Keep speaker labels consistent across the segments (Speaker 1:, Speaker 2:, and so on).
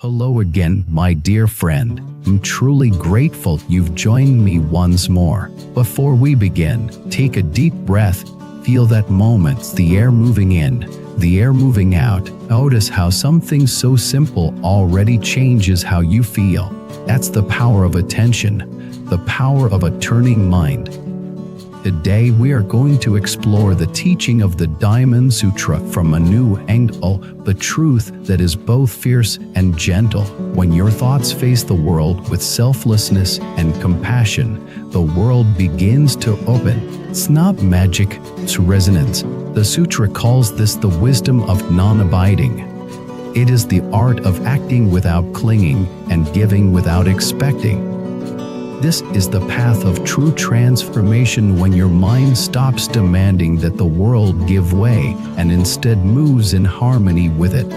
Speaker 1: Hello again, my dear friend. I'm truly grateful you've joined me once more. Before we begin, take a deep breath. Feel that moment, the air moving in, the air moving out. Notice how something so simple already changes how you feel. That's the power of attention, the power of a turning mind. Today we are going to explore the teaching of the Diamond Sutra from a new angle, the truth that is both fierce and gentle. When your thoughts face the world with selflessness and compassion, the world begins to open. It's not magic, it's resonance. The sutra calls this the wisdom of non-abiding. It is the art of acting without clinging and giving without expecting. This is the path of true transformation when your mind stops demanding that the world give way and instead moves in harmony with it.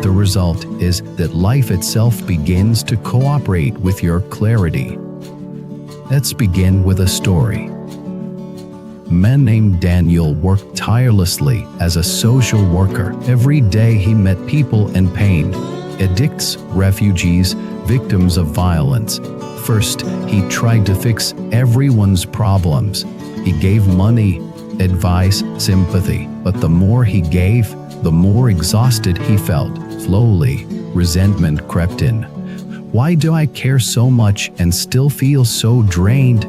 Speaker 1: The result is that life itself begins to cooperate with your clarity. Let's begin with a story. A man named Daniel worked tirelessly as a social worker. Every day he met people in pain, addicts, refugees, victims of violence. First, he tried to fix everyone's problems. He gave money, advice, sympathy. But the more he gave, the more exhausted he felt. Slowly, resentment crept in. Why do I care so much and still feel so drained?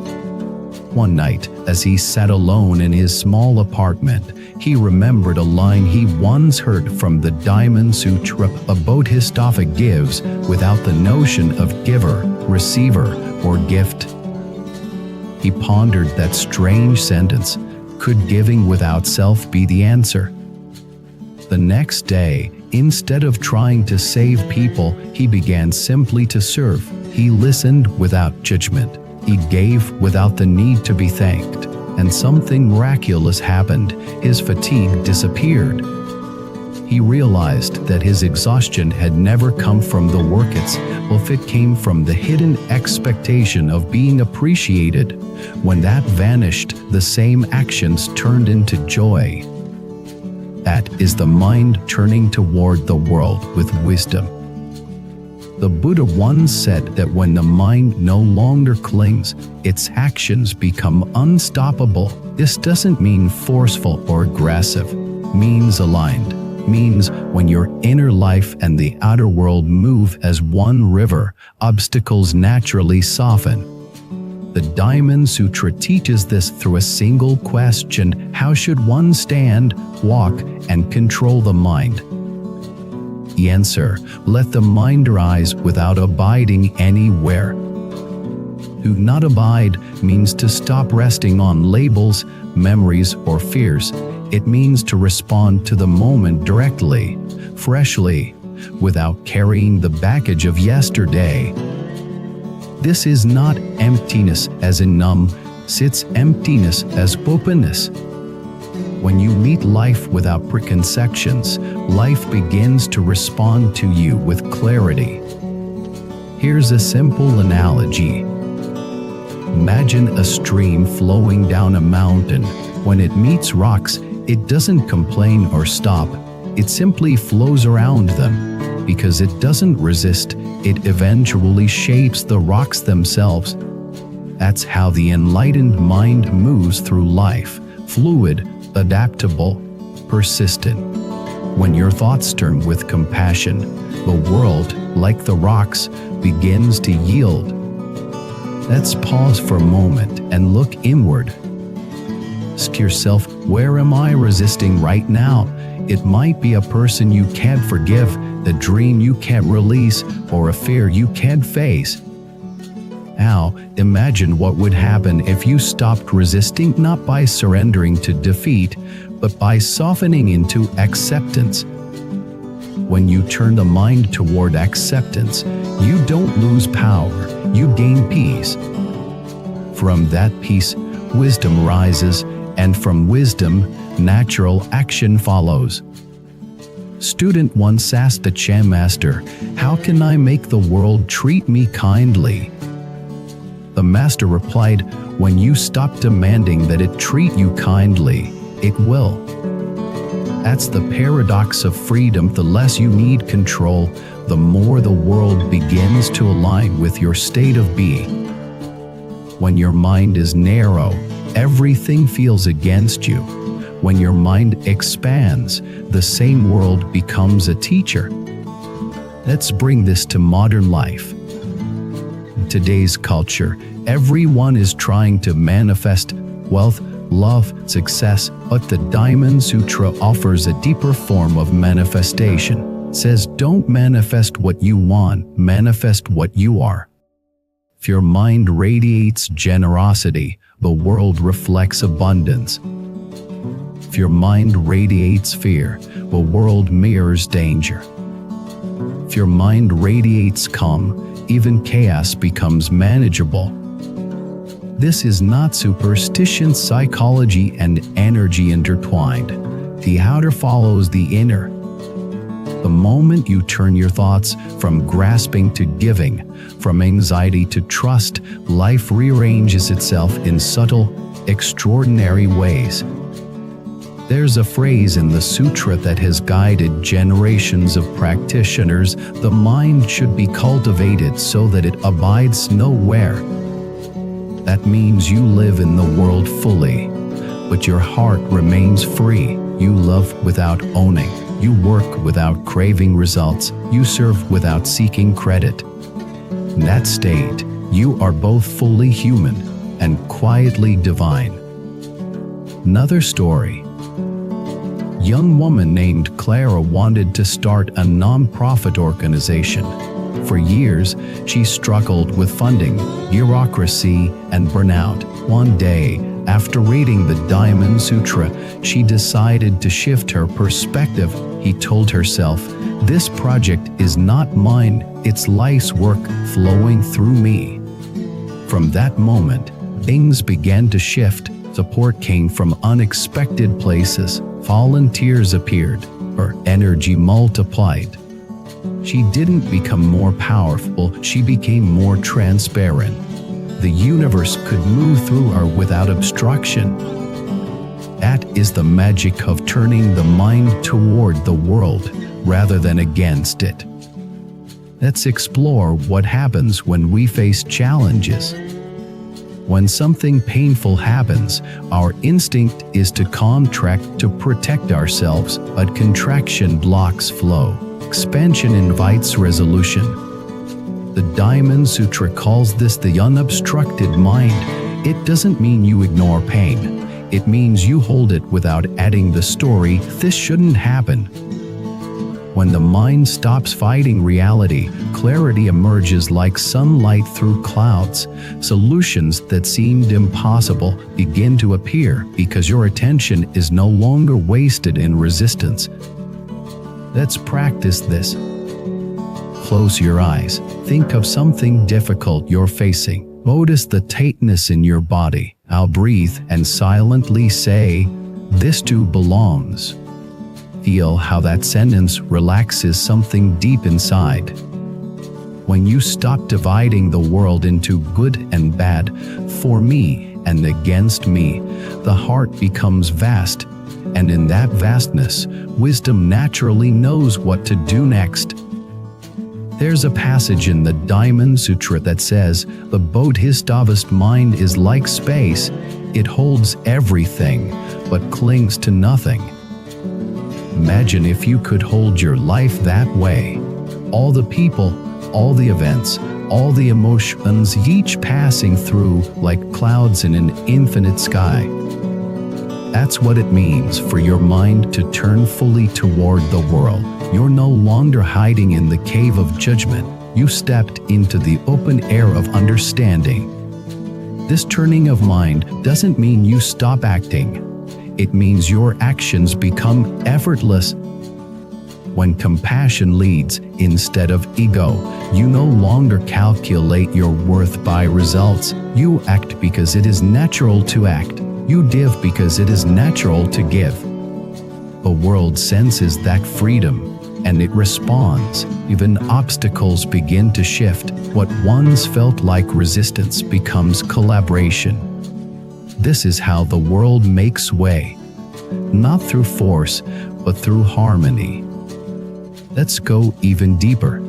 Speaker 1: One night, as he sat alone in his small apartment, he remembered a line he once heard from the Diamond Sutra: a Bodhisattva gives without the notion of giver, receiver, or gift. He pondered that strange sentence. Could giving without self be the answer? The next day, instead of trying to save people, he began simply to serve. He listened without judgment. He gave without the need to be thanked. And something miraculous happened. His fatigue disappeared. He realized that his exhaustion had never come from the work itself. It came from the hidden expectation of being appreciated. When that vanished, the same actions turned into joy. That is the mind turning toward the world with wisdom. The Buddha once said that when the mind no longer clings, its actions become unstoppable. This doesn't mean forceful or aggressive. Means aligned. Means when your inner life and the outer world move as one river, obstacles naturally soften. The Diamond Sutra teaches this through a single question: how should one stand, walk, and control the mind? The answer: let the mind rise without abiding anywhere. To not abide means to stop resting on labels, memories, or fears. It means to respond to the moment directly, freshly, without carrying the baggage of yesterday. This is not emptiness as in numb, it's emptiness as openness. When you meet life without preconceptions, life begins to respond to you with clarity. Here's a simple analogy. Imagine a stream flowing down a mountain. When it meets rocks, it doesn't complain or stop. It simply flows around them. Because it doesn't resist, it eventually shapes the rocks themselves. That's how the enlightened mind moves through life, fluid, adaptable, persistent. When your thoughts turn with compassion, the world, like the rocks, begins to yield. Let's pause for a moment and look inward. Ask yourself, where am I resisting right now? It might be a person you can't forgive, the dream you can't release, or a fear you can't face. Now, imagine what would happen if you stopped resisting, not by surrendering to defeat, but by softening into acceptance. When you turn the mind toward acceptance, you don't lose power, you gain peace. From that peace, wisdom rises, and from wisdom, natural action follows. Student once asked the Chan master, "How can I make the world treat me kindly?" The master replied, "When you stop demanding that it treat you kindly, it will." That's the paradox of freedom. The less you need control, the more the world begins to align with your state of being. When your mind is narrow, everything feels against you. When your mind expands, the same world becomes a teacher. Let's bring this to modern life. In today's culture, everyone is trying to manifest wealth, love, success, but the Diamond Sutra offers a deeper form of manifestation. It says, don't manifest what you want, manifest what you are. If your mind radiates generosity, the world reflects abundance. If your mind radiates fear, the world mirrors danger. If your mind radiates calm, even chaos becomes manageable. This is not superstition, psychology and energy intertwined. The outer follows the inner. The moment you turn your thoughts from grasping to giving, from anxiety to trust, life rearranges itself in subtle, extraordinary ways. There's a phrase in the Sutra that has guided generations of practitioners: the mind should be cultivated so that it abides nowhere. That means you live in the world fully, but your heart remains free. You love without owning. You work without craving results. You serve without seeking credit. In that state, you are both fully human and quietly divine. Another story. Young woman named Clara wanted to start a non-profit organization. For years, she struggled with funding, bureaucracy, and burnout. One day, after reading the Diamond Sutra, she decided to shift her perspective. He told herself, "This project is not mine, it's life's work flowing through me." From that moment, things began to shift. Support came from unexpected places. Volunteers appeared. Her energy multiplied. She didn't become more powerful, she became more transparent. The universe could move through her without obstruction. That is the magic of turning the mind toward the world rather than against it. Let's explore what happens when we face challenges. When something painful happens, our instinct is to contract to protect ourselves, but contraction blocks flow. Expansion invites resolution. The Diamond Sutra calls this the unobstructed mind. It doesn't mean you ignore pain. It means you hold it without adding the story, "This shouldn't happen." When the mind stops fighting reality, clarity emerges like sunlight through clouds. Solutions that seemed impossible begin to appear because your attention is no longer wasted in resistance. Let's practice this. Close your eyes. Think of something difficult you're facing. Notice the tightness in your body. I'll breathe and silently say, "This too belongs." Feel how that sentence relaxes something deep inside. When you stop dividing the world into good and bad, for me and against me, the heart becomes vast, and in that vastness, wisdom naturally knows what to do next. There's a passage in the Diamond Sutra that says, "The Bodhisattva's mind is like space. It holds everything, but clings to nothing." Imagine if you could hold your life that way. All the people, all the events, all the emotions, each passing through like clouds in an infinite sky. That's what it means for your mind to turn fully toward the world. You're no longer hiding in the cave of judgment. You stepped into the open air of understanding. This turning of mind doesn't mean you stop acting. It means your actions become effortless. When compassion leads instead of ego, you no longer calculate your worth by results. You act because it is natural to act. You give because it is natural to give. The world senses that freedom, and it responds. Even obstacles begin to shift. What once felt like resistance becomes collaboration. This is how the world makes way, not through force, but through harmony. Let's go even deeper.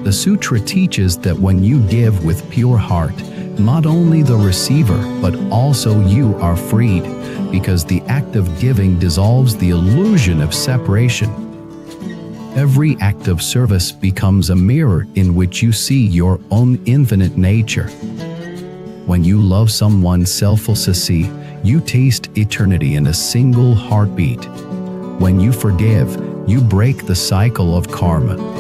Speaker 1: The Sutra teaches that when you give with pure heart, not only the receiver, but also you are freed, because the act of giving dissolves the illusion of separation. Every act of service becomes a mirror in which you see your own infinite nature. When you love someone selflessly, you taste eternity in a single heartbeat. When you forgive, you break the cycle of karma.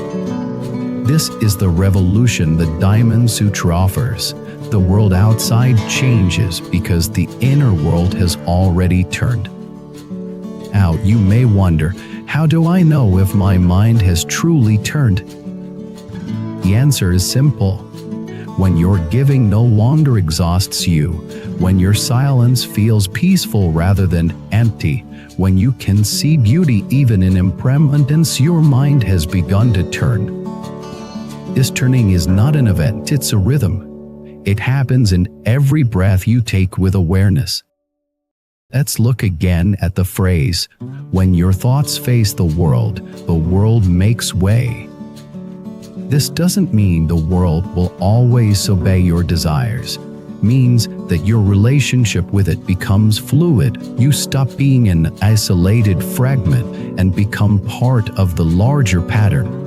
Speaker 1: This is the revolution the Diamond Sutra offers. The world outside changes because the inner world has already turned. Now you may wonder, how do I know if my mind has truly turned? The answer is simple. When your giving no longer exhausts you, when your silence feels peaceful rather than empty, when you can see beauty even in impermanence, your mind has begun to turn. This turning is not an event, it's a rhythm. It happens in every breath you take with awareness. Let's look again at the phrase, when your thoughts face the world makes way. This doesn't mean the world will always obey your desires. It means that your relationship with it becomes fluid. You stop being an isolated fragment and become part of the larger pattern.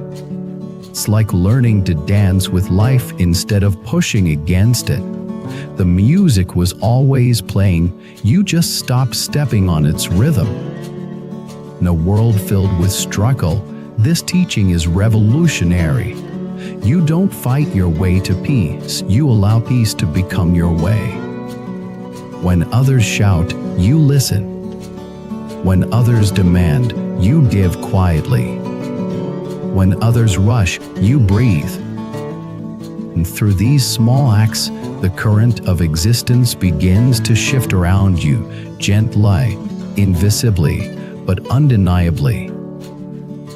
Speaker 1: It's like learning to dance with life instead of pushing against it. The music was always playing, you just stopped stepping on its rhythm. In a world filled with struggle, this teaching is revolutionary. You don't fight your way to peace, you allow peace to become your way. When others shout, you listen. When others demand, you give quietly. When others rush, you breathe. And through these small acts, the current of existence begins to shift around you, gently, invisibly, but undeniably.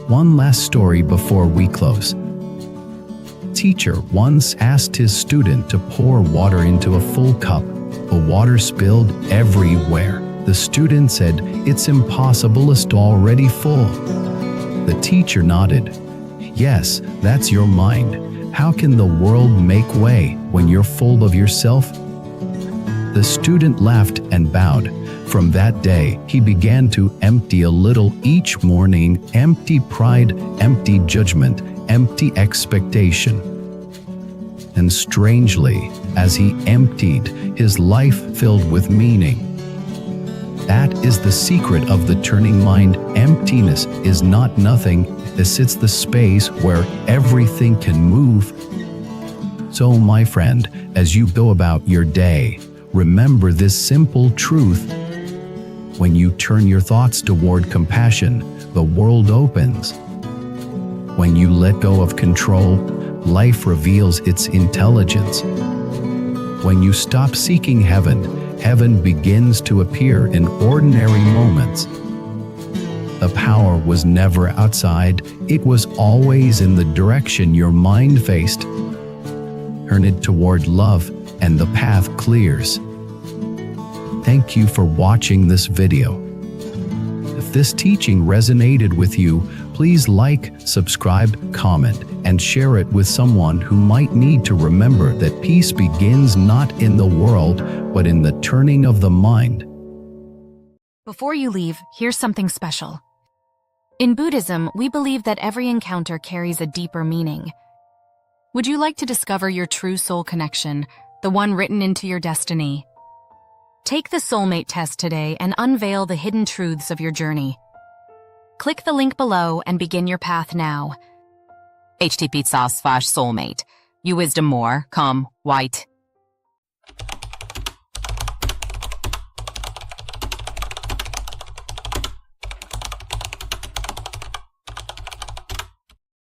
Speaker 1: One last story before we close. A teacher once asked his student to pour water into a full cup. The water spilled everywhere. The student said, "It's impossible, it's already full." The teacher nodded. "Yes, that's your mind. How can the world make way when you're full of yourself?" The student laughed and bowed. From that day, he began to empty a little each morning, empty pride, empty judgment, empty expectation. And strangely, as he emptied, his life filled with meaning. That is the secret of the turning mind. Emptiness is not nothing, it's the space where everything can move. So, my friend, as you go about your day, remember this simple truth. When you turn your thoughts toward compassion, the world opens. When you let go of control, life reveals its intelligence. When you stop seeking heaven, heaven begins to appear in ordinary moments. The power was never outside, it was always in the direction your mind faced. Turn it toward love, and the path clears. Thank you for watching this video. If this teaching resonated with you, please like, subscribe, comment, and share it with someone who might need to remember that peace begins not in the world, but in the turning of the mind.
Speaker 2: Before you leave, here's something special. In Buddhism, we believe that every encounter carries a deeper meaning. Would you like to discover your true soul connection, the one written into your destiny? Take the Soulmate Test today and unveil the hidden truths of your journey. Click the link below and begin your path now.
Speaker 3: http://soulmate. You wisdom more, come, white.